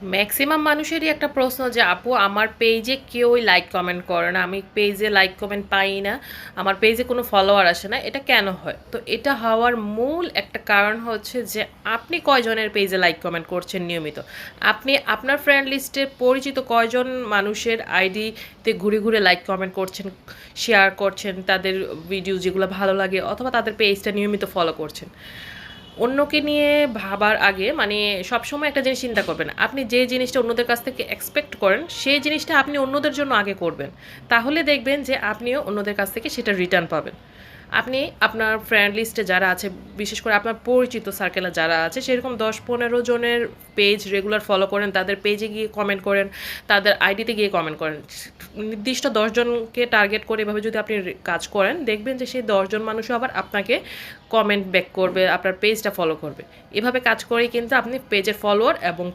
Maximum মানুষেরই একটা প্রশ্ন যে আপু আমার পেজে কেউই লাইক কমেন্ট করে না, আমি পেজে লাইক কমেন্ট পাই না, আমার পেজে কোনো ফলোয়ার আসে না, এটা কেন হয়? তো এটা হওয়ার মূল একটা কারণ হচ্ছে যে আপনি কয়জনের পেজে লাইক কমেন্ট করছেন নিয়মিত, আপনি আপনার ফ্রেন্ড লিস্টে পরিচিত কয়জন মানুষের আইডিতে ঘুরে ঘুরে লাইক কমেন্ট করছেন, শেয়ার করছেন তাদের ভিডিও যেগুলো ভালো লাগে, অথবা তাদের পেজটা নিয়মিত ফলো করছেন। অন্যকে নিয়ে ভাবার আগে মানে সবসময় একটা জিনিস চিন্তা করবেন, আপনি যে জিনিসটা অন্যদের কাছ থেকে এক্সপেক্ট করেন সেই জিনিসটা আপনি অন্যদের জন্য আগে করবেন, তাহলে দেখবেন যে আপনিও অন্যদের কাছ থেকে সেটা রিটার্ন পাবেন। আপনি আপনার ফ্রেন্ড লিস্টে যারা আছে, বিশেষ করে আপনার পরিচিত সার্কেলে যারা আছে, সেরকম 10-15 জনের পেজ রেগুলার ফলো করেন, তাদের পেজে গিয়ে কমেন্ট করেন, তাদের আইডিতে গিয়ে কমেন্ট করেন। নির্দিষ্ট 10 জনকে টার্গেট করে এভাবে যদি আপনি কাজ করেন, দেখবেন যে সেই 10 জন মানুষও আবার আপনাকে কমেন্ট ব্যাক করবে, আপনার পেজটা ফলো করবে। এভাবে কাজ করেই কিন্তু আপনি পেজের ফলোয়ার এবং